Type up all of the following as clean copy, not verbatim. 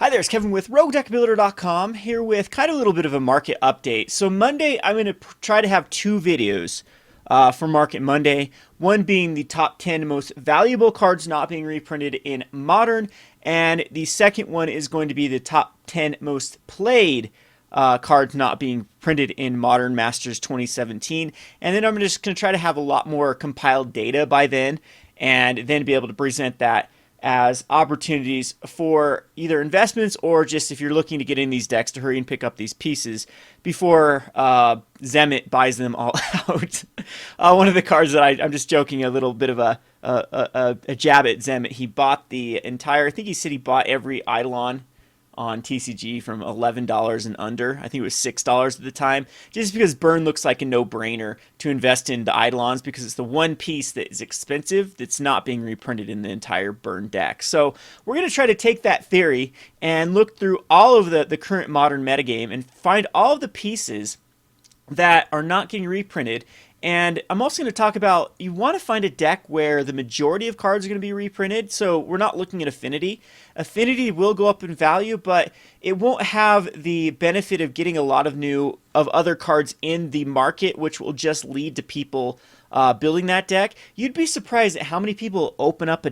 Hi there, it's Kevin with RogueDeckBuilder.com here with kind of a little bit of a market update. So Monday, I'm going to try to have two videos for Market Monday. One being the top 10 most valuable cards not being reprinted in Modern, and the second one is going to be the top 10 most played cards not being printed in Modern Masters 2017. And then I'm just going to try to have a lot more compiled data by then, and then be able to present that as opportunities for either investments or just if you're looking to get in these decks to hurry and pick up these pieces before Zemit buys them all out. One of the cards that I'm just joking, a little bit of a jab at Zemit. He bought the entire, I think he said he bought every Eidolon on TCG from $11 and under. I think it was $6 at the time, just because burn looks like a no-brainer to invest in the Eidolons because it's the one piece that is expensive that's not being reprinted in the entire burn deck. So we're going to try to take that theory and look through all of the current Modern metagame and find all of the pieces that are not getting reprinted. And I'm also going to talk about, you want to find a deck where the majority of cards are going to be reprinted. So we're not looking at Affinity. Affinity will go up in value, but it won't have the benefit of getting a lot of other cards in the market, which will just lead to people building that deck. You'd be surprised at how many people open up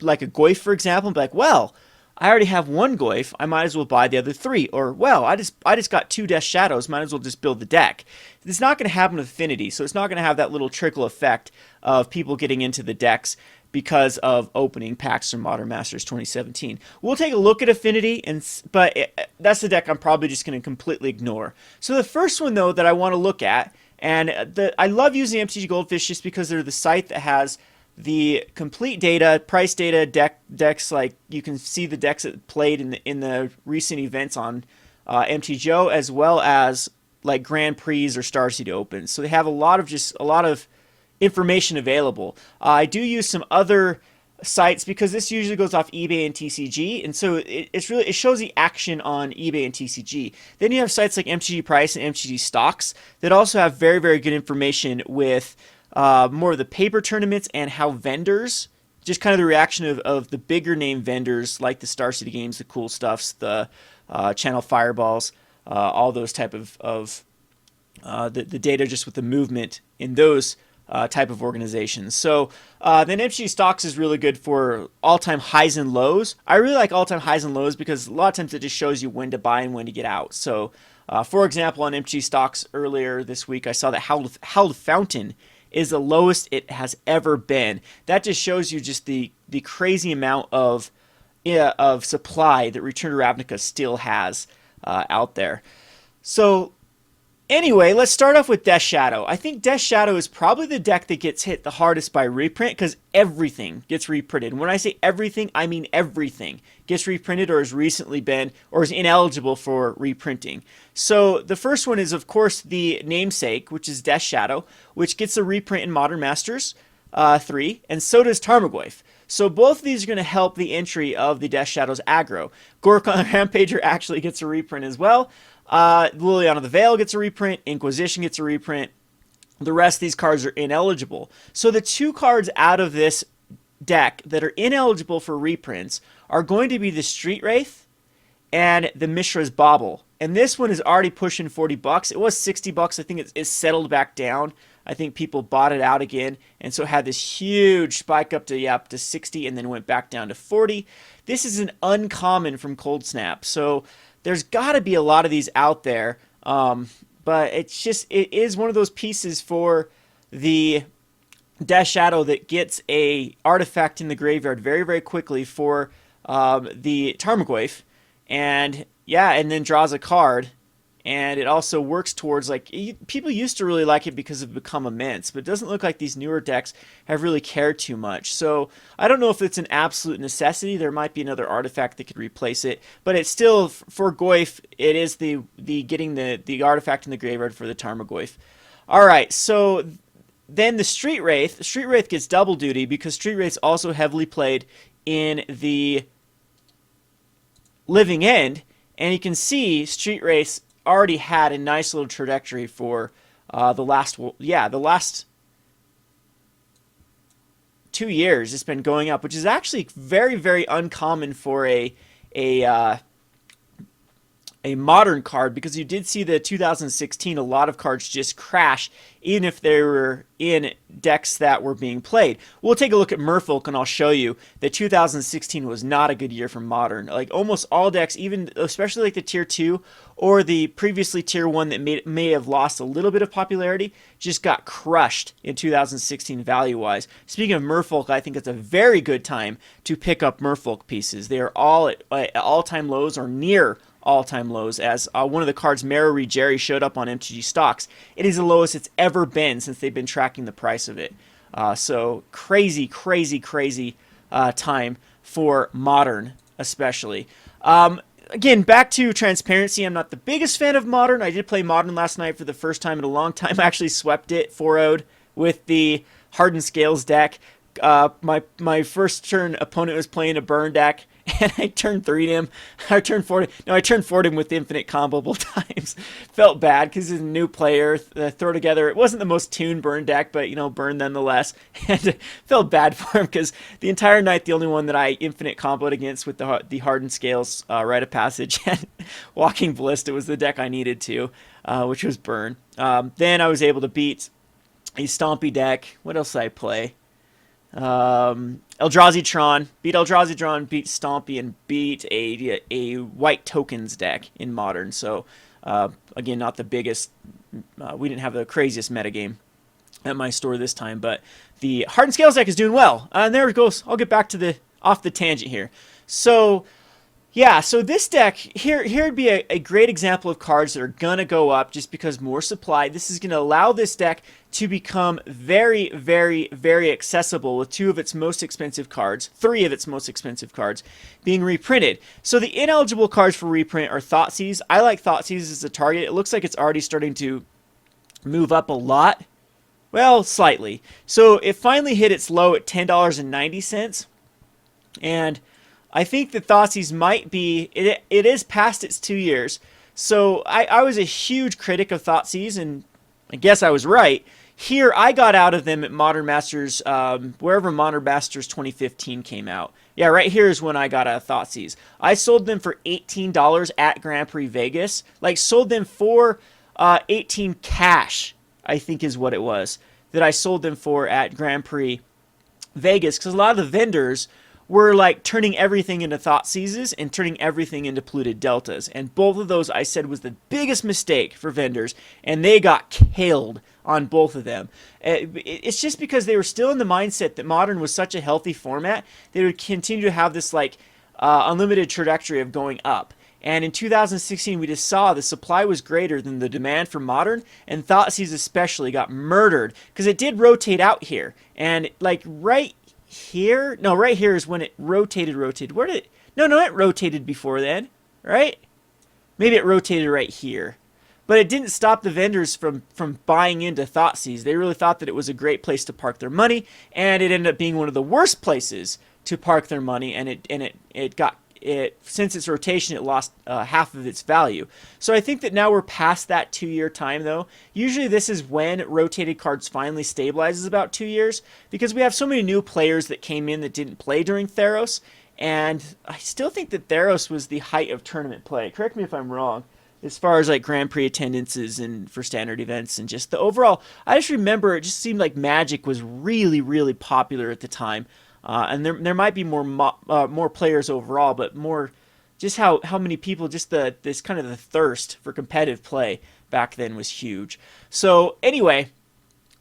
like a Goyf, for example, and be like, well, I already have one Goyf, I might as well buy the other three. Or, well, I just got two Death Shadows, might as well just build the deck. It's not going to happen with Affinity, so it's not going to have that little trickle effect of people getting into the decks because of opening packs from Modern Masters 2017. We'll take a look at Affinity, but that's the deck I'm probably just going to completely ignore. So the first one, though, that I want to look at, and I love using MTG Goldfish just because they're the site that has the complete data, price data, decks, like you can see the decks that played in the recent events on MTGO, as well as like Grand Prix or Star Seed Opens. So they have a lot of information available. I do use some other sites because this usually goes off eBay and TCG, and so it shows the action on eBay and TCG. Then you have sites like MTG Price and MTG Stocks that also have very, very good information with more of the paper tournaments and how vendors, just kind of the reaction of the bigger name vendors like the Star City Games, the Cool Stuffs, the Channel Fireballs, all those type of the data just with the movement in those type of organizations. So then MTG Stocks is really good for all-time highs and lows. I really like all-time highs and lows because a lot of times it just shows you when to buy and when to get out. So for example, on MTG Stocks earlier this week, I saw that Howled Fountain is the lowest it has ever been. That just shows you just the crazy amount of supply that Return to Ravnica still has out there. So anyway, let's start off with Death Shadow. I think Death Shadow is probably the deck that gets hit the hardest by reprint because everything gets reprinted. And when I say everything, I mean everything gets reprinted or has recently been or is ineligible for reprinting. So the first one is, of course, the namesake, which is Death Shadow, which gets a reprint in Modern Masters 3, and so does Tarmogoyf. So both of these are going to help the entry of the Death Shadow's aggro. Gorkon Rampager actually gets a reprint as well. Liliana the Veil gets a reprint. Inquisition gets a reprint. The rest of these cards are ineligible. So the two cards out of this deck that are ineligible for reprints are going to be the Street Wraith and the Mishra's Bauble. And this one is already pushing $40. It was $60. I think it's settled back down. I think people bought it out again, and so it had this huge spike up to 60 and then went back down to 40. This is an uncommon from Cold Snap, so there's got to be a lot of these out there, but it is one of those pieces for the Death Shadow that gets a artifact in the graveyard very, very quickly for the Tarmogoyf, and then draws a card. And it also works towards, like, people used to really like it because it become immense, but it doesn't look like these newer decks have really cared too much. So I don't know if it's an absolute necessity. There might be another artifact that could replace it, but it's still, for Goyf, it is the getting the artifact in the graveyard for the Tarmogoyf. All right, so then the Street Wraith. Street Wraith gets double duty because Street Wraith's also heavily played in the Living End, and you can see Street Wraith already had a nice little trajectory for the last 2 years. It's been going up, which is actually very, very uncommon for a a modern card, because you did see the 2016 a lot of cards just crash even if they were in decks that were being played. We'll take a look at Merfolk and I'll show you that 2016 was not a good year for modern. Like almost all decks, even especially like the tier 2 or the previously tier 1 that may have lost a little bit of popularity, just got crushed in 2016 value wise. Speaking of Merfolk, I think it's a very good time to pick up Merfolk pieces. They are all at all-time lows or near all-time lows, as one of the cards, Mary Jerry, showed up on MTG stocks. It is the lowest it's ever been since they've been tracking the price of it. So crazy time for modern, especially. Again, back to transparency. I'm not the biggest fan of modern. I did play modern last night for the first time in a long time. I actually swept it 4-0'd with the Hardened Scales deck. My first turn opponent was playing a burn deck, and I turned 3'd him. I turned 4'd him with infinite comboable times. Felt bad because he's a new player. Throw together, it wasn't the most tuned burn deck, but burn nonetheless. And felt bad for him because the entire night the only one that I infinite comboed against with the Hardened Scales Rite of Passage and Walking Ballista was the deck I needed to, which was burn. Then I was able to beat a Stompy deck. What else did I play? Eldrazi Tron, beat Stompy, and beat a white tokens deck in modern. So again, not the biggest. We didn't have the craziest metagame at my store this time, but the Hardened Scales deck is doing well. And there it goes. I'll get back to off the tangent here. So yeah, so this deck, here'd be a great example of cards that are going to go up just because more supply. This is going to allow this deck to become very accessible with 3 of its most expensive cards being reprinted. So the ineligible cards for reprint are Thoughtseize. I like Thoughtseize as a target. It looks like it's already starting to move up a lot. Well, slightly. So it finally hit its low at $10.90. And I think that Thoughtseize might be, it is past its 2 years. So I was a huge critic of Thoughtseize, and I guess I was right. Here, I got out of them at Modern Masters, wherever Modern Masters 2015 came out. Yeah, right here is when I got out of Thoughtseize. I sold them for $18 at Grand Prix Vegas. Like, sold them for 18 cash, I think is what it was, that I sold them for at Grand Prix Vegas. Because a lot of the vendors were like turning everything into Thoughtseizes and turning everything into Polluted Deltas. And both of those I said was the biggest mistake for vendors, and they got killed on both of them. It's just because they were still in the mindset that Modern was such a healthy format, they would continue to have this like unlimited trajectory of going up. And in 2016, we just saw the supply was greater than the demand for Modern, and Thoughtseize especially got murdered because it did rotate out here. And like right here, no, right here is when it rotated. Where did it? No, it rotated before then, right? Maybe it rotated right here. But it didn't stop the vendors from buying into Thoughtseize. They really thought that it was a great place to park their money, and it ended up being one of the worst places to park their money, and since its rotation, it lost half of its value. So I think that now we're past that 2-year time, though. Usually this is when rotated cards finally stabilizes about 2 years, because we have so many new players that came in that didn't play during Theros, and I still think that Theros was the height of tournament play. Correct me if I'm wrong, as far as like Grand Prix attendances and for standard events and just the overall. I just remember it just seemed like Magic was really popular at the time. And there might be more players overall, but more just how many people, just this kind of the thirst for competitive play back then was huge. So anyway,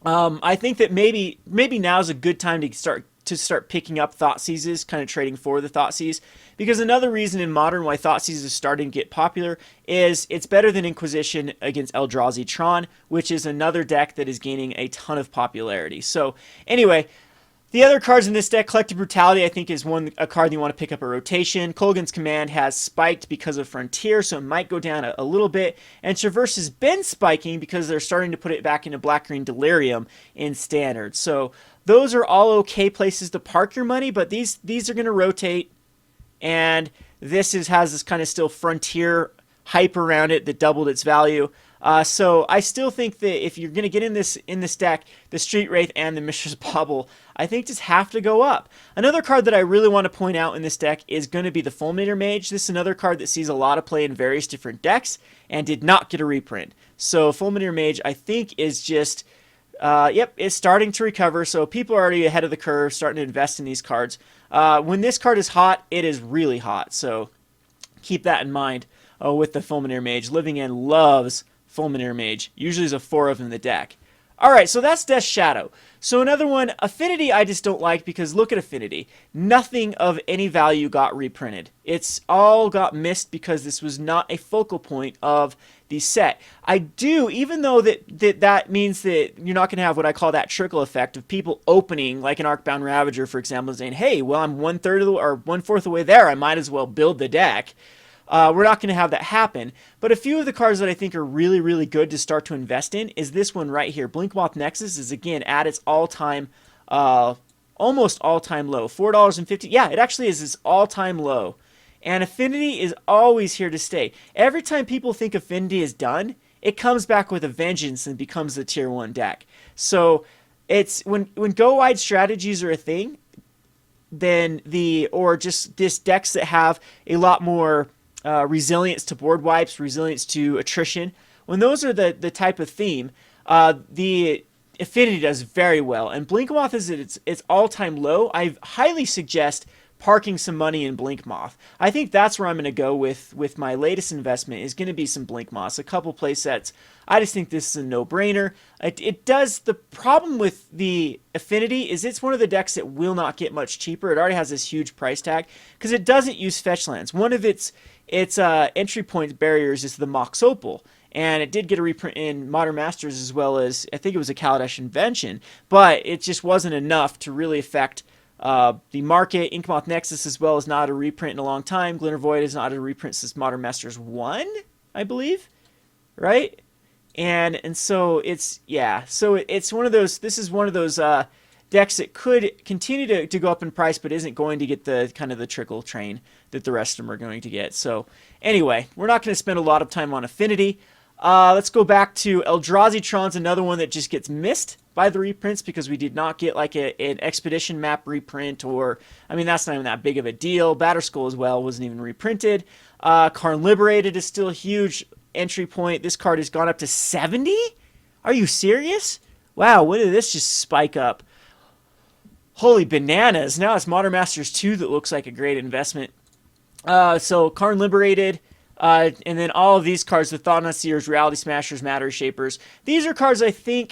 I think that maybe now is a good time to start picking up Thoughtseizes, kind of trading for the Thoughtseize, because another reason in Modern why Thoughtseize is starting to get popular is it's better than Inquisition against Eldrazi Tron, which is another deck that is gaining a ton of popularity. So anyway, the other cards in this deck, Collective Brutality, I think is a card you want to pick up a rotation. Kolaghan's Command has spiked because of Frontier, so it might go down a little bit. And Traverse has been spiking because they're starting to put it back into Black-Green Delirium in Standard. So those are all okay places to park your money, but these are going to rotate. And this has this kind of still Frontier hype around it that doubled its value. So I still think that if you're going to get in this deck, the Street Wraith and the Mishra's Bauble, I think just have to go up. Another card that I really want to point out in this deck is going to be the Fulminator Mage. This is another card that sees a lot of play in various different decks and did not get a reprint. So Fulminator Mage, I think, is just, yep, it's starting to recover. So people are already ahead of the curve, starting to invest in these cards. When this card is hot, it is really hot. So keep that in mind with the Fulminator Mage. Living End loves Fulminator Mage. Usually there's a 4 of them in the deck. Alright, so that's Death Shadow. So another one, Affinity, I just don't like because look at Affinity. Nothing of any value got reprinted. It's all got missed because this was not a focal point of the set. I do, even though that means that you're not going to have what I call that trickle effect of people opening, like an Arcbound Ravager, for example, saying, hey, well, I'm 1/3 of the, or 1/4 of the way there, I might as well build the deck. We're not going to have that happen. But a few of the cards that I think are really, really good to start to invest in is this one right here. Blinkmoth Nexus is, again, at its all-time, almost all-time low. $4.50. Yeah, it actually is its all-time low. And Affinity is always here to stay. Every time people think Affinity is done, it comes back with a vengeance and becomes the Tier 1 deck. So it's when go-wide strategies are a thing, then or just this decks that have a lot more resilience to board wipes, resilience to attrition. When those are the type of theme, the Affinity does very well. And Blinkmoth is at its all-time low. I highly suggest parking some money in Blinkmoth. I think that's where I'm going to go with my latest investment is going to be some Blinkmoths, a couple play sets. I just think this is a no-brainer. It does, the problem with the Affinity is it's one of the decks that will not get much cheaper. It already has this huge price tag because it doesn't use fetch lands. One of its entry point barriers is the Mox Opal, and it did get a reprint in Modern Masters as well as, I think it was a Kaladesh Invention, but it just wasn't enough to really affect the market. Inkmoth Nexus as well is not a reprint in a long time. Glimmer Void is not a reprint since Modern Masters 1, I believe, right? And so it's, yeah, so it's one of those, this is one of those decks that could continue to go up in price, but isn't going to get the kind of the trickle train that the rest of them are going to get. So anyway, we're not going to spend a lot of time on Affinity. Let's go back to Eldrazi Tron's another one that just gets missed by the reprints because we did not get like an Expedition map reprint, or, I mean, that's not even that big of a deal. Batterskull as well wasn't even reprinted. Karn Liberated is still a huge entry point. This card has gone up to 70? Are you serious? Wow, when did this just spike up? Holy bananas. Now it's Modern Masters 2 that looks like a great investment. So Karn Liberated, and then all of these cards, the Thought Seers, Reality Smashers, Matter Shapers. These are cards I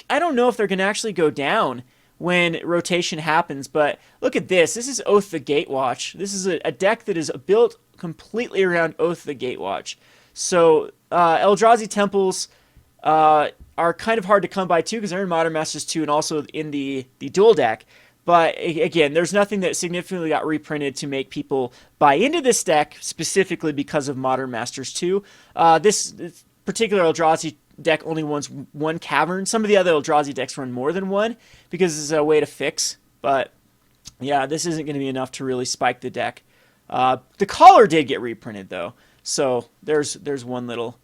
don't know if they're going to actually go down when rotation happens, but look at this. This is Oath the Gatewatch. This is a deck that is built completely around Oath the Gatewatch. So Eldrazi Temples are kind of hard to come by too because they're in Modern Masters 2 and also in the dual deck. But again, there's nothing that significantly got reprinted to make people buy into this deck specifically because of Modern Masters 2. This particular Eldrazi deck only runs one cavern. Some of the other Eldrazi decks run more than one because it's a way to fix. But yeah, this isn't going to be enough to really spike the deck. The Caller did get reprinted though, so there's one little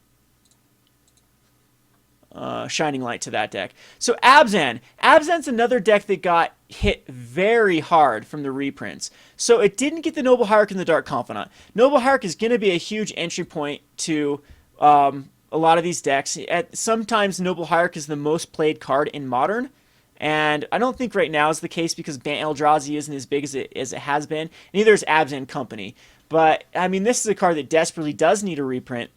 shining light to that deck. So Abzan's another deck that got hit very hard from the reprints. So it didn't get the Noble Hierarch and the Dark Confidant. Noble Hierarch is going to be a huge entry point to a lot of these decks. Sometimes Noble Hierarch is the most played card in Modern, and I don't think right now is the case because Bant Eldrazi isn't as big as it has been. Neither is Abzan Company. But, I mean, this is a card that desperately does need a reprint,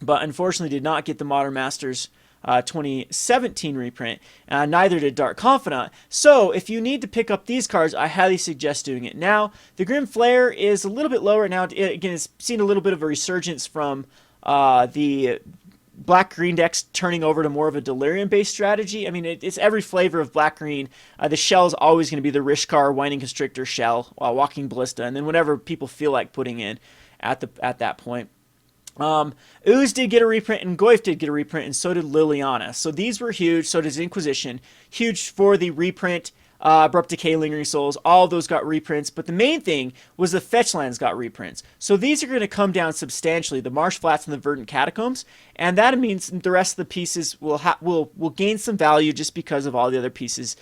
but unfortunately did not get the Modern Masters 2017 reprint. Neither did Dark Confidant. So if you need to pick up these cards, I highly suggest doing it now. The Grim Flare is a little bit lower now. Again, it's seen a little bit of a resurgence from the black-green decks turning over to more of a Delirium-based strategy. I mean, it's every flavor of black-green. The shell is always going to be the Rishkar, Winding Constrictor shell, Walking Ballista, and then whatever people feel like putting in at that point. Ooze did get a reprint, and Goyf did get a reprint, and so did Liliana. So these were huge. So does Inquisition. Huge for the reprint Abrupt Decay, Lingering Souls, all of those got reprints. But the main thing was the fetchlands got reprints. So these are going to come down substantially, the Marsh Flats and the Verdant Catacombs. And that means the rest of the pieces will gain some value just because of all the other pieces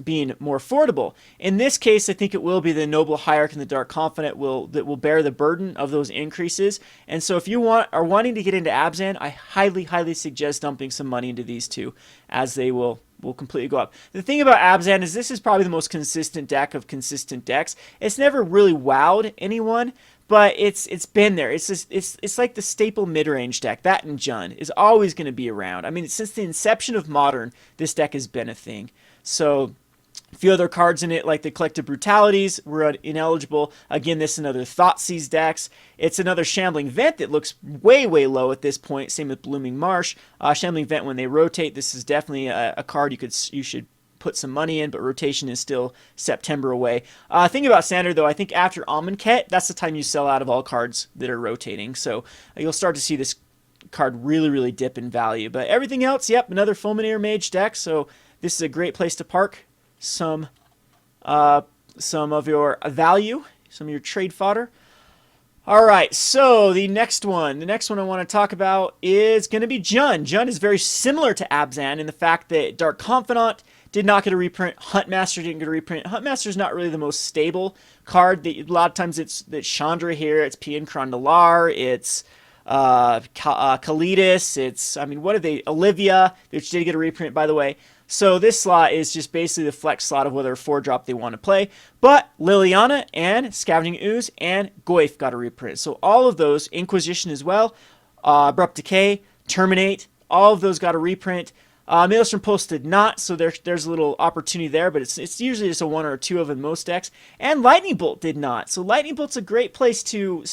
being more affordable. In this case, I think it will be the Noble Hierarch and the Dark Confidant that will bear the burden of those increases. And so if you are wanting to get into Abzan, I highly suggest dumping some money into these two, as they will completely go up. The thing about Abzan is this is probably the most consistent deck of consistent decks. It's never really wowed anyone, but it's been there. It's like the staple mid-range deck. That and Jund is always going to be around. I mean, since the inception of Modern, this deck has been a thing. So a few other cards in it, like the Collective Brutalities, were ineligible. Again, this is another Thoughtseize decks. It's another Shambling Vent that looks way low at this point. Same with Blooming Marsh. Shambling Vent, when they rotate, this is definitely a card you should put some money in, but rotation is still September away. Thing about Standard, though, I think after Amonkhet, that's the time you sell out of all cards that are rotating. So you'll start to see this card really dip in value. But everything else, yep, another Fulminator Mage deck. So this is a great place to park some of your value, some of your trade fodder. All right, so the next one I want to talk about is going to be Jund. Jund is very similar to Abzan in the fact that Dark Confidant did not get a reprint. Huntmaster didn't get a reprint. Huntmaster is not really the most stable card. A lot of times it's Chandra here, it's Pian Crondalar, it's Kalidas, it's, I mean, what are they? Olivia, which did get a reprint, by the way. So this slot is just basically the flex slot of whether 4-drop they want to play. But Liliana and Scavenging Ooze and Goyf got a reprint. So all of those, Inquisition as well, Abrupt Decay, Terminate, all of those got a reprint. Maelstrom Pulse did not, so there's a little opportunity there, but it's usually just a one or two of in most decks. And Lightning Bolt did not. So Lightning Bolt's a great place to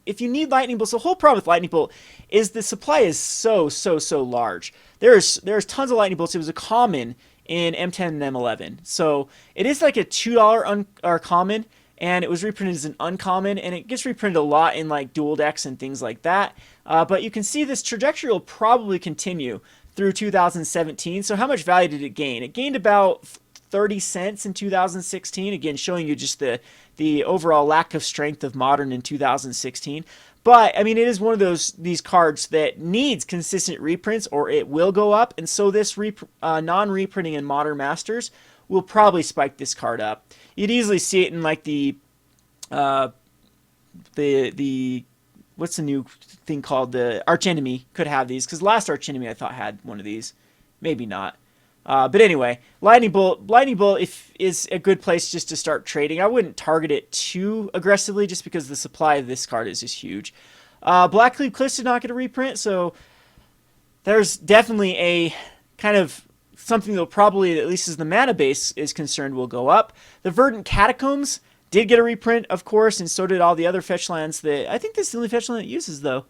if you need Lightning Bolts. The whole problem with Lightning Bolt is the supply is so large. There's tons of Lightning Bolts. It was a common in M10 and M11. So it is like a $2 or common, and it was reprinted as an uncommon, and it gets reprinted a lot in like dual decks and things like that. But you can see this trajectory will probably continue through 2017. So how much value did it gain? It gained about 30 cents in 2016, again showing you just the overall lack of strength of Modern in 2016. But I mean, it is one of these cards that needs consistent reprints or it will go up, and so this non-reprinting in Modern Masters will probably spike this card up. You'd easily see it in like the what's the new thing called, the Archenemy could have these, because last Archenemy I thought had one of these, maybe not. But anyway, Lightning Bolt is a good place just to start trading. I wouldn't target it too aggressively just because the supply of this card is just huge. Blackcleave Cliffs did not get a reprint, so there's definitely a kind of something that'll probably, at least as the mana base is concerned, will go up. The Verdant Catacombs did get a reprint, of course, and so did all the other fetchlands that I think this is the only fetchland it uses, though.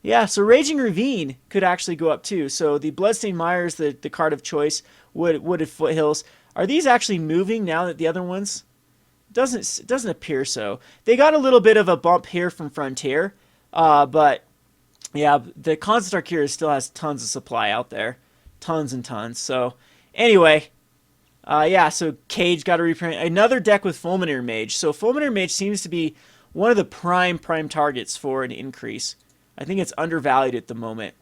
Yeah, so Raging Ravine could actually go up too. So the Bloodstained Mires, the card of choice, Wooded Foothills, are these actually moving now that the other ones? Doesn't appear so. They got a little bit of a bump here from Frontier, but yeah, the Constant Arcura still has tons of supply out there, tons and tons. So anyway, yeah, so Cage got a reprint. Another deck with Fulminator Mage. So Fulminator Mage seems to be one of the prime targets for an increase. I think it's undervalued at the moment.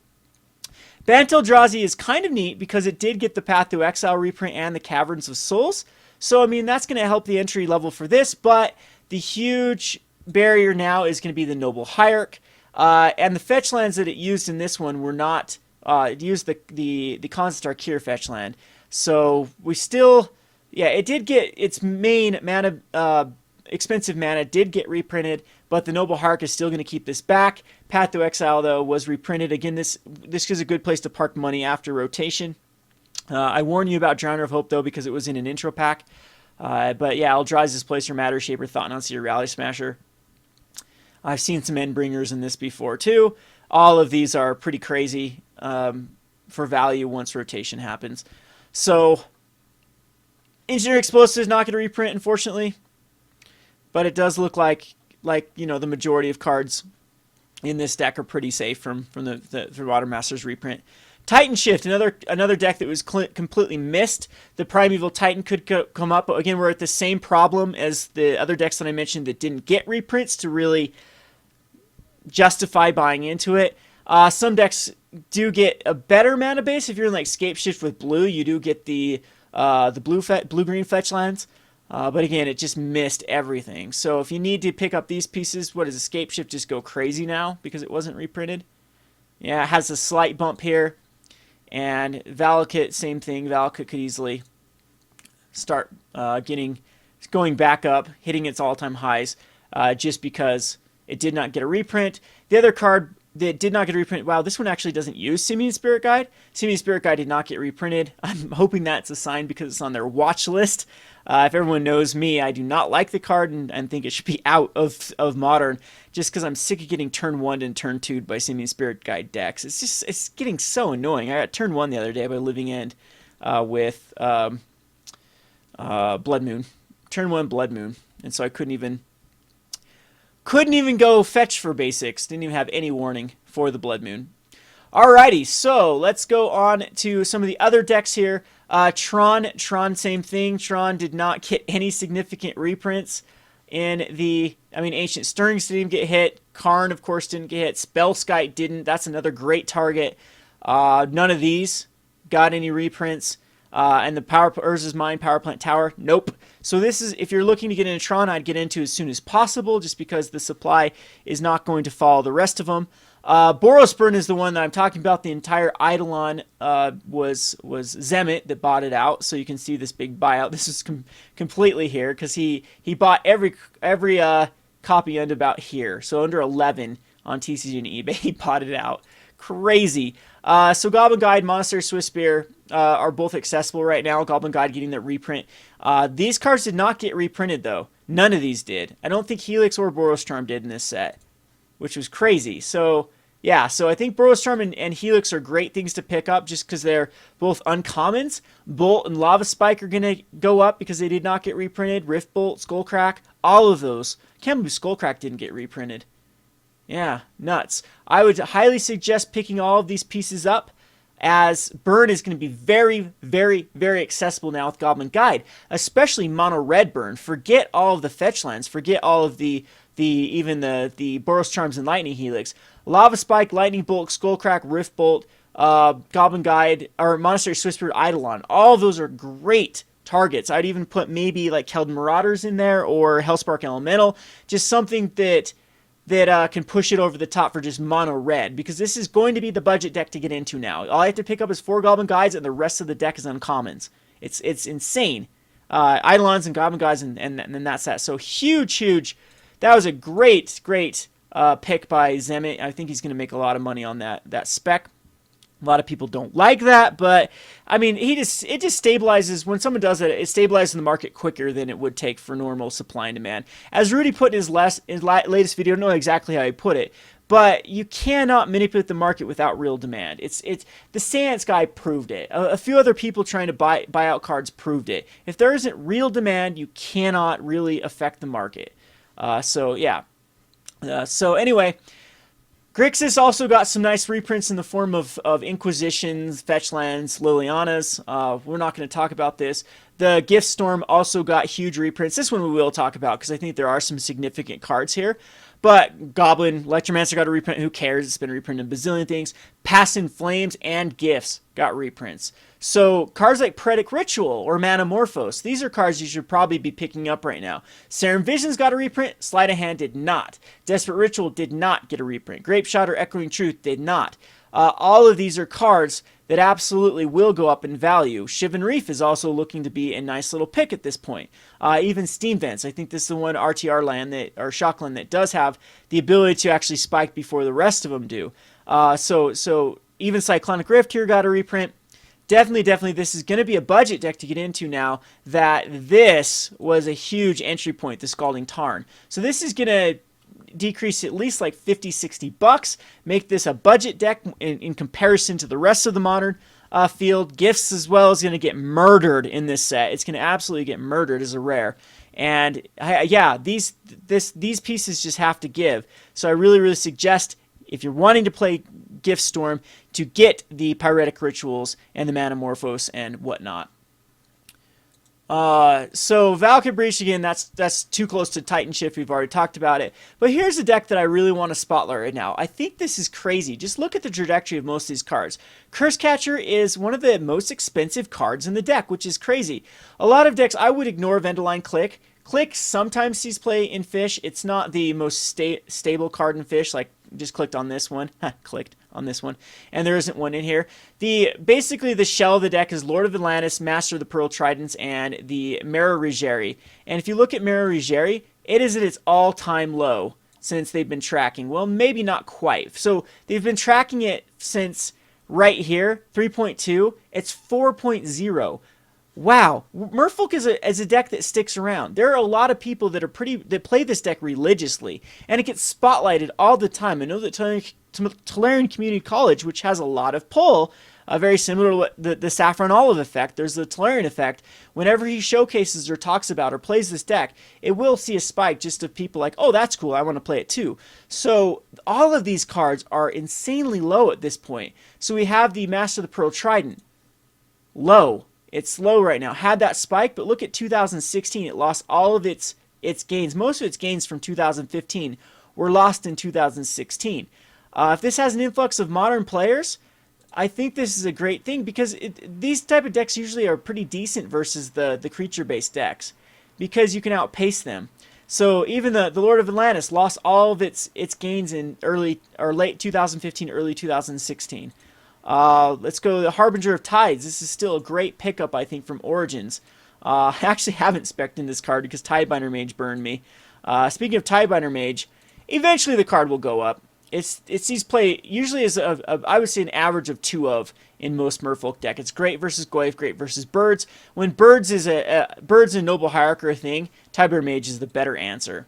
Bant Eldrazi is kind of neat because it did get the Path to Exile reprint and the Caverns of Souls. So, I mean, that's going to help the entry level for this, but the huge barrier now is going to be the Noble Hierarch. And the fetch lands that it used in this one were not, it used the Constant Arcura fetch land. So, we still, yeah, it did get its main mana, expensive mana did get reprinted, but the Noble Hierarch is still going to keep this back. Path to Exile, though, was reprinted. Again, this is a good place to park money after rotation. I warned you about Drowner of Hope, though, because it was in an intro pack. But yeah, Eldrazi's Placer, Matter Shaper, Thought-Knot Seer, Rally Smasher. I've seen some Endbringers in this before, too. All of these are pretty crazy for value once rotation happens. So, Engineer Explosive is not going to reprint, unfortunately. But it does look like you know, the majority of cards in this deck are pretty safe from the Modern Masters reprint. Titan Shift, another deck that was completely missed. The Primeval Titan could come up, but again, we're at the same problem as the other decks that I mentioned that didn't get reprints to really justify buying into it. Some decks do get a better mana base. If you're in like Scape Shift with blue, you do get the blue-green fetchlands. But again, it just missed everything. So if you need to pick up these pieces, what does Escape Shift just go crazy now because it wasn't reprinted? Yeah, it has a slight bump here. And Valakut, same thing. Valakut could easily start going back up, hitting its all-time highs, just because it did not get a reprint. The other card that did not get a reprint, wow, this one actually doesn't use Simian Spirit Guide. Simian Spirit Guide did not get reprinted. I'm hoping that's a sign because it's on their watch list. If everyone knows me, I do not like the card and think it should be out of Modern, just because I'm sick of getting turn 1 and turn 2'd by Simian Spirit Guide decks. It's getting so annoying. I got turn 1 the other day by Living End with Blood Moon. Turn 1 Blood Moon. And so I couldn't even go fetch for basics. Didn't even have any warning for the Blood Moon. Alrighty, so let's go on to some of the other decks here. Tron, same thing. Tron did not get any significant reprints in Ancient Stirrings didn't even get hit. Karn, of course, didn't get hit. Spellskite didn't. That's another great target. None of these got any reprints. And the Urza's Mine Power Plant Tower, nope. So this is, if you're looking to get into Tron, I'd get into as soon as possible, just because the supply is not going to follow the rest of them. Boros Burn is the one that I'm talking about. The entire Eidolon was Zemit that bought it out, so you can see this big buyout. This is completely here because he bought every copy under about here, so under 11 on TCG and eBay. He bought it out. Crazy. So Goblin Guide, Monastery Swiftspear are both accessible right now. Goblin Guide getting that reprint. These cards did not get reprinted though. None of these did. I don't think Helix or Boros Charm did in this set, which was crazy. So yeah, so I think Boros Charm and Helix are great things to pick up just because they're both uncommons. Bolt and Lava Spike are going to go up because they did not get reprinted. Rift Bolt, Skullcrack, all of those. Can't believe Skullcrack didn't get reprinted. Yeah, nuts. I would highly suggest picking all of these pieces up, as Burn is going to be very, very, very accessible now with Goblin Guide, especially Mono Red Burn. Forget all of the fetchlands. Forget all of the Boros Charms and Lightning Helix. Lava Spike, Lightning Bolt, Skullcrack, Rift Bolt, Goblin Guide, or Monastery Swiftspear, Eidolon. All of those are great targets. I'd even put maybe like Keldon Marauders in there or Hellspark Elemental. Just something that can push it over the top for just mono red, because this is going to be the budget deck to get into now. All I have to pick up is 4 Goblin Guides, and the rest of the deck is uncommons. It's insane. Eidolons and Goblin Guides, and then that's that. So huge. That was a great pick by Zemit. I think he's going to make a lot of money on that spec. A lot of people don't like that, but I mean, it just stabilizes. When someone does it, it stabilizes the market quicker than it would take for normal supply and demand. As Rudy put in his latest video, I don't know exactly how he put it, but you cannot manipulate the market without real demand. It's the Seance guy proved it. A few other people trying to buy out cards proved it. If there isn't real demand, you cannot really affect the market. So yeah. So anyway. Grixis also got some nice reprints in the form of Inquisitions, Fetchlands, Lilianas. We're not going to talk about this. The Gift Storm also got huge reprints. This one we will talk about because I think there are some significant cards here. But Goblin, Electromancer got a reprint. Who cares? It's been reprinted in a bazillion things. Pass in Flames and Gifts got reprints. So cards like Predic Ritual or Manamorphose, these are cards you should probably be picking up right now. Serum Visions got a reprint. Sleight of Hand did not. Desperate Ritual did not get a reprint. Grape Shot or Echoing Truth did not. All of these are cards that absolutely will go up in value. Shivan Reef is also looking to be a nice little pick at this point. Even Steam Vents, I think this is the one RTR land or Shockland that does have the ability to actually spike before the rest of them do. So even Cyclonic Rift here got a reprint. Definitely, this is going to be a budget deck to get into now that this was a huge entry point, the Scalding Tarn. So this is going to decrease at least like $50-$60, make this a budget deck in comparison to the rest of the Modern field. Gifts as well is going to get murdered in this set. It's going to absolutely get murdered as a rare. And yeah, these pieces just have to give. So I really suggest, if you're wanting to play gift storm to get the Pyretic Rituals and the Manamorphose and whatnot. So Valakut Breach, again, that's too close to Titan Shift. We've already talked about it. But here's a deck that I really want to spotlight right now. I think this is crazy. Just look at the trajectory of most of these cards. Curse Catcher is one of the most expensive cards in the deck, which is crazy. A lot of decks, I would ignore Vendaline Click. Click sometimes sees play in Fish. It's not the most stable card in Fish. Like, just clicked on this one. Clicked on this one. And there isn't one in here. Basically, the shell of the deck is Lord of Atlantis, Master of the Pearl Tridents, and the Mera Rigeri. And if you look at Mera Rigeri, it is at its all-time low since they've been tracking. Well, maybe not quite. So they've been tracking it since right here, 3.2. It's 4.0. Wow, Merfolk is a deck that sticks around. There are a lot of people that play this deck religiously, and it gets spotlighted all the time. I know that Tolarian Community College, which has a lot of pull, very similar to what the Saffron Olive effect. There's the Tolarian effect. Whenever he showcases or talks about or plays this deck, it will see a spike just of people like, oh, that's cool, I want to play it too. So all of these cards are insanely low at this point. So we have the Master of the Pearl Trident, low. It's low right now. Had that spike, but look at 2016. It lost all of its gains. Most of its gains from 2015 were lost in 2016. If this has an influx of modern players, I think this is a great thing because these type of decks usually are pretty decent versus the creature-based decks because you can outpace them. So even the Lord of Atlantis lost all of its gains in late 2015, early 2016. Let's go to the Harbinger of Tides. This is still a great pickup, I think, from Origins. I actually haven't spec'd in this card because Tidebinder Mage burned me. Speaking of Tidebinder Mage, eventually the card will go up. It sees play usually as I would say an average of 2 of in most Merfolk deck. It's great versus Goyf, great versus Birds. When Birds and Noble Hierarch are a thing, Tidebinder Mage is the better answer.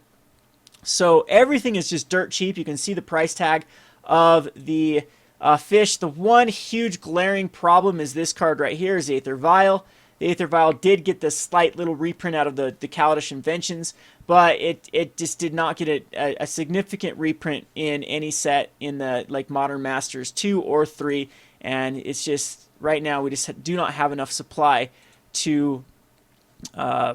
So everything is just dirt cheap. You can see the price tag of the Fish. The one huge glaring problem is this card right here is Aether Vial. The Aether Vial did get the slight little reprint out of the Kaladesh Inventions, but it just did not get a significant reprint in any set in the Modern Masters 2 or 3, and it's just right now we just do not have enough supply to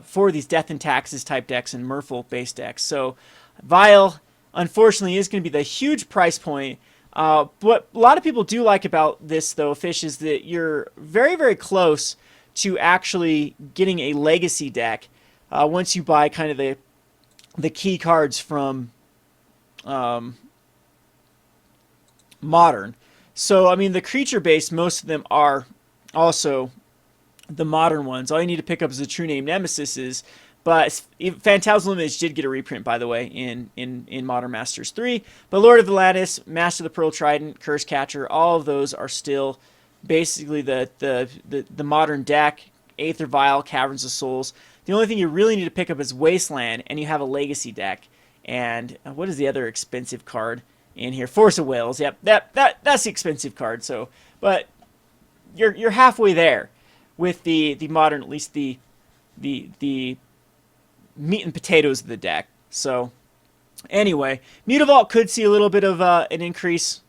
for these Death and Taxes type decks and Merfolk based decks. So Vial unfortunately is going to be the huge price point. What a lot of people do like about this, though, Fish, is that you're very, very close to actually getting a legacy deck once you buy kind of the key cards from Modern. So, I mean, the creature-based, most of them are also the Modern ones. All you need to pick up is the True Name Nemesises. But Phantasmal Image did get a reprint, by the way, in Modern Masters 3. But Lord of Atlantis, Master of the Pearl Trident, Curse Catcher, all of those are still basically the modern deck. Aether Vial, Caverns of Souls. The only thing you really need to pick up is Wasteland, and you have a Legacy deck. And what is the other expensive card in here? Force of Whales. Yep, that's the expensive card. So, but you're halfway there with the modern, at least the meat and potatoes of the deck. So anyway, Mutavault could see a little bit of an increase.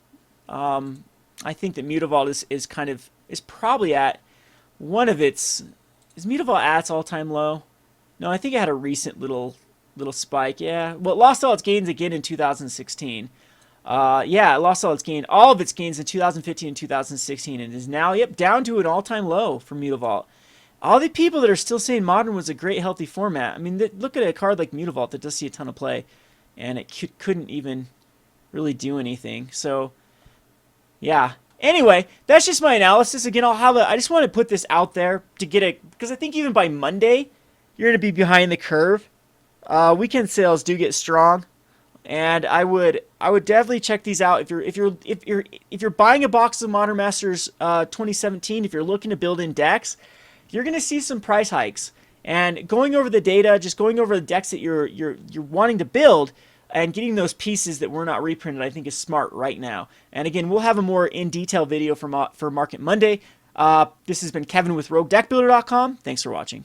I think that Mutavault is probably at one of its... Is Mutavault at its all-time low? No, I think it had a recent little spike. Yeah, well, it lost all its gains again in 2016. Yeah, it lost all of its gains in 2015 and 2016, and is now, yep, down to an all-time low for Mutavault. All the people that are still saying Modern was a great, healthy format. I mean, look at a card like Mutavault that does see a ton of play, and it couldn't even really do anything. So, yeah. Anyway, that's just my analysis. Again, I just want to put this out there to get it, because I think even by Monday, you're going to be behind the curve. Weekend sales do get strong, and I would definitely check these out if you're buying a box of Modern Masters 2017. If you're looking to build in decks, you're going to see some price hikes. And going over the data, just going over the decks that you're wanting to build, and getting those pieces that were not reprinted, I think is smart right now. And again, we'll have a more in-detail video for Market Monday. This has been Kevin with RogueDeckBuilder.com. Thanks for watching.